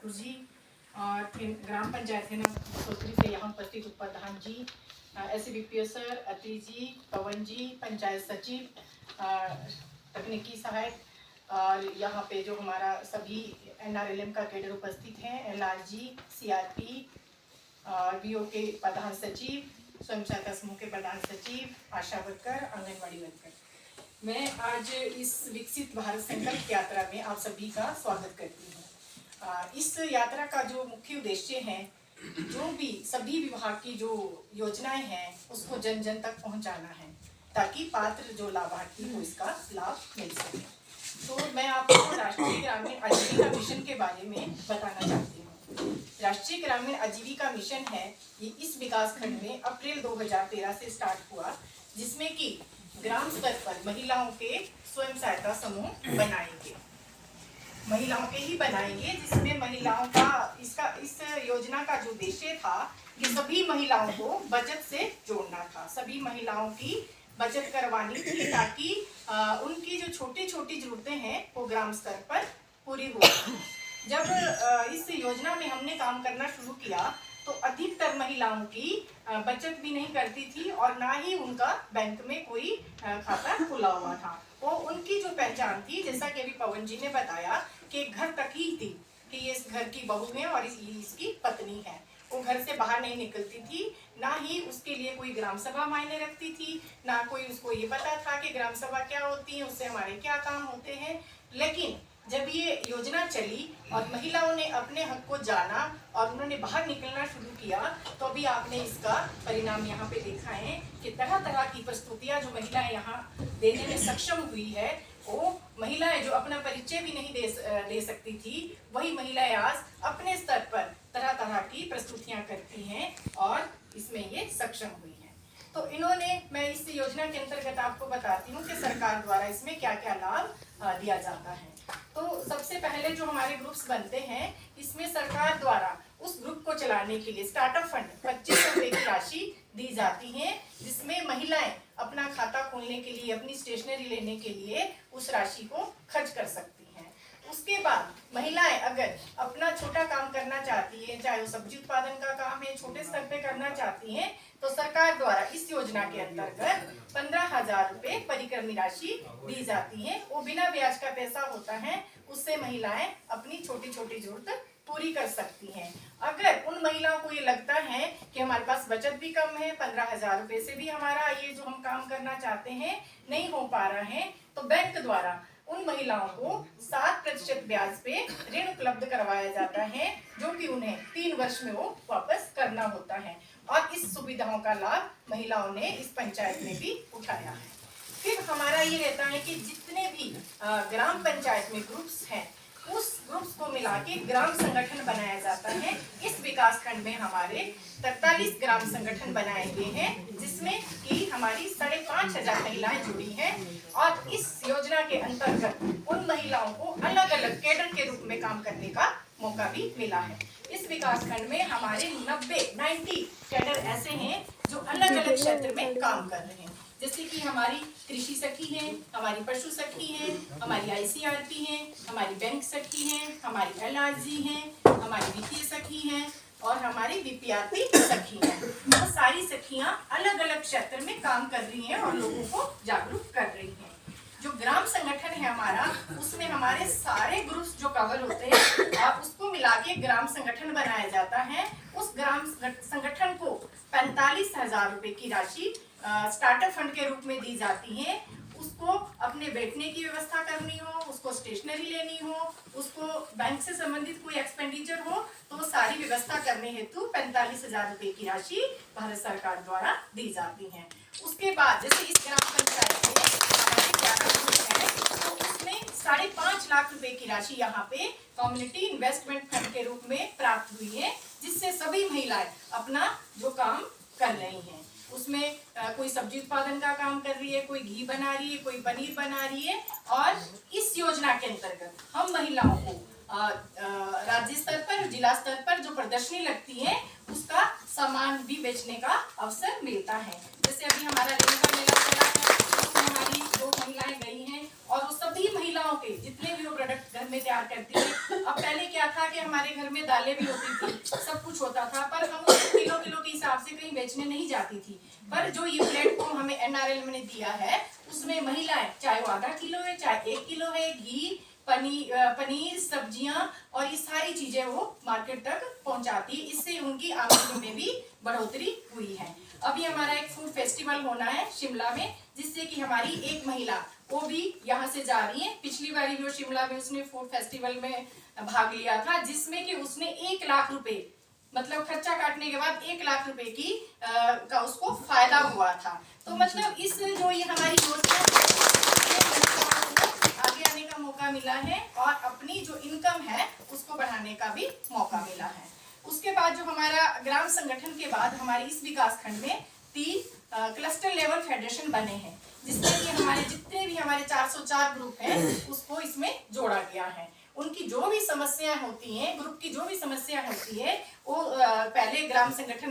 ठाकुर जी और ग्राम पंचायत सोत्री से यहाँ उपस्थित उप प्रधान जी, SCBPO सर, अति जी, पवन जी, पंचायत सचिव, तकनीकी सहायक और यहाँ पे जो हमारा सभी NRLM का कैडर उपस्थित हैं, LRG, CRP और BO के प्रधान सचिव, स्वयं सहायता समूह के प्रधान सचिव, आशा वर्कर, आंगनबाड़ी वर्कर। मैं आज इस विकसित भारत संकल्प यात्रा में आप सभी का स्वागत करती हूँ। इस यात्रा का जो मुख्य उद्देश्य है, जो भी सभी विभाग की जो योजनाएं हैं उसको जन जन तक पहुंचाना है ताकि पात्र जो लाभार्थी हो इसका लाभ मिल सके। तो मैं आपको राष्ट्रीय ग्रामीण आजीविका मिशन के बारे में बताना चाहती हूँ। राष्ट्रीय ग्रामीण आजीविका मिशन है, ये इस विकास खंड में अप्रैल 2013 से स्टार्ट हुआ, जिसमें कि ग्राम स्तर पर महिलाओं के स्वयं सहायता समूह बनाएंगे, महिलाओं के ही बनाएंगे, जिसमें महिलाओं का इस योजना का जो उद्देश्य था कि सभी महिलाओं को बचत से जोड़ना था, सभी महिलाओं की बचत करवानी थी ताकि उनकी जो छोटी छोटी जरूरतें हैं वो ग्राम स्तर पर पूरी हो। जब इस योजना में हमने काम करना शुरू किया तो अधिकतर महिलाओं की बचत भी नहीं करती थी और ना ही उनका बैंक में कोई खाता खुला हुआ था। वो उनकी जो पहचान थी, जैसा कि अभी पवन जी ने बताया, कि घर तक ही थी कि ये इस घर की बहू है और इसकी पत्नी है। वो घर से बाहर नहीं निकलती थी, ना ही उसके लिए कोई ग्राम सभा मायने रखती थी, ना कोई उसको ये पता था कि ग्राम सभा क्या होती है, उससे हमारे क्या काम होते हैं। लेकिन जब ये योजना चली और महिलाओं ने अपने हक को जाना और उन्होंने बाहर निकलना शुरू किया, तो अभी आपने इसका परिणाम यहाँ पे देखा है कि तरह तरह की प्रस्तुतियां जो महिलाएं यहाँ देने में सक्षम हुई है, वो महिलाएं जो अपना परिचय भी नहीं दे सकती थी, वही महिलाएं आज अपने स्तर पर तरह तरह की प्रस्तुतियां करती हैं और इसमें ये सक्षम हुई हैं। तो इन्होंने, मैं इस योजना के अंतर्गत आपको बताती हूँ कि सरकार द्वारा इसमें क्या क्या लाभ दिया जाता है। तो सबसे पहले जो हमारे ग्रुप्स बनते हैं, इसमें सरकार द्वारा उस ग्रुप को चलाने के लिए स्टार्टअप फंड 2500 रुपए की राशि दी जाती है, जिसमें महिलाएं अपना खाता खोलने के लिए, अपनी स्टेशनरी लेने के लिए उस राशि को खर्च कर सकती हैं। उसके बाद महिलाएं अगर अपना छोटा काम करना चाहती है, चाहे वो सब्जी उत्पादन का काम है, छोटे स्तर पे करना चाहती हैं, तो सरकार द्वारा इस योजना के अंतर्गत 15,000 रुपए परिक्रमी राशि दी जाती है। वो बिना ब्याज का पैसा होता है, उससे महिलाएं अपनी छोटी छोटी जरूरत पूरी कर सकती हैं। अगर उन महिलाओं को ये लगता है कि हमारे पास बचत भी कम है, 15,000 रुपए से भी हमारा ये जो हम काम करना चाहते हैं नहीं हो पा रहा है, तो बैंक द्वारा उन महिलाओं को 7% ब्याज पे ऋण उपलब्ध करवाया जाता है, जो कि उन्हें 3 वर्ष में वो वापस करना होता है। और इस सुविधाओं का लाभ महिलाओं ने इस पंचायत में भी उठाया है। फिर हमारा ये रहता है कि जितने भी ग्राम पंचायत में ग्रुप्स हैं, उस ग्रुप्स को मिला के ग्राम संगठन बनाया जाता है। इस विकास खंड में हमारे 43 ग्राम संगठन बनाए गए हैं, जिसमें कि हमारी 5,500 महिलाएं जुड़ी हैं और इस योजना के अंतर्गत उन महिलाओं को अलग अलग कैडर के रूप में काम करने का मौका भी मिला है। इस विकास खंड में हमारे 90 कैडर ऐसे हैं जो अलग अलग क्षेत्र में काम कर रहे हैं, जैसे कि हमारी कृषि सखी हैं, हमारी पशु सखी हैं, हमारी ICRP हैं, हमारी बैंक सखी हैं, हमारी LRG हैं, हमारी वित्तीय सखी हैं और हमारी BPRP सखी हैं। तो सारी सखियां अलग अलग क्षेत्र में काम कर रही हैं और लोगों को जागरूक कर रही हैं। जो ग्राम संगठन है हमारा, उसमें हमारे सारे ग्रुप्स जो कवर होते हैं उसको मिला के ग्राम संगठन बनाया जाता है। उस ग्राम संगठन को 45,000 रुपए की राशि स्टार्टअप फंड के रूप में दी जाती है। उसको अपने बैठने की व्यवस्था करनी हो, उसको स्टेशनरी लेनी हो, उसको बैंक से संबंधित कोई एक्सपेंडिचर हो, तो सारी व्यवस्था करने हेतु 45,000 रुपए की राशि भारत सरकार द्वारा दी जाती है। उसके बाद जैसे इस ग्राम पंचायत में तो उसमें 5.5 लाख रुपए की राशि यहाँ पे कम्युनिटी इन्वेस्टमेंट फंड के रूप में प्राप्त हुई है, जिससे सभी महिलाएं अपना जो काम कर रही हैं, उसमें कोई सब्जी उत्पादन का काम कर रही है, कोई घी बना रही है, कोई पनीर बना रही है। और इस योजना के अंतर्गत हम महिलाओं को राज्य स्तर पर, जिला स्तर पर जो प्रदर्शनी लगती है, उसका सामान भी बेचने का अवसर मिलता है। जैसे अभी हमारा रेणुका मेला चला है, उसमें हमारी जो महिलाएं गई हैं और वो सभी महिलाओं के जितने भी वो प्रोडक्ट घर में तैयार करती है। अब पहले क्या था कि हमारे घर में दालें भी होती थी, सब कुछ होता था, पर हम उसको किलो किलो के हिसाब से कहीं बेचने नहीं जाती थी। पर जो ये प्लेटफॉर्म हमें NRLM ने दिया है, उसमें महिलाएं, चाहे वो आधा किलो है, चाहे 1 किलो है, घी, पनीर, सब्जियां और ये सारी चीजें वो मार्केट तक पहुंचाती। इससे उनकी आमदनी में भी बढ़ोतरी हुई है। अभी हमारा एक फूड फेस्टिवल होना है शिमला में, जिससे कि हमारी एक महिला वो भी यहाँ से जा रही है। पिछली बारी भी वो शिमला में उसने फूड फेस्टिवल में भाग लिया था, जिसमें कि उसने 1 लाख रुपए, मतलब खर्चा काटने के बाद 1 लाख रुपए की का उसको फायदा हुआ था। तो मतलब इस जो ये हमारी योजना आगे आने का मौका मिला है और अपनी जो इनकम है उसको बढ़ाने का भी मौका मिला है। उसके बाद जो हमारा ग्राम संगठन के बाद हमारे इस विकास खंड में 3 क्लस्टर लेवल फेडरेशन बने हैं, जिसमें कि हमारे जितने भी हमारे 404 ग्रुप हैं उसको इसमें जोड़ा गया है। उनकी जो भी समस्याएं होती हैं, ग्रुप की जो भी समस्या होती है, वो पहले ग्राम संगठन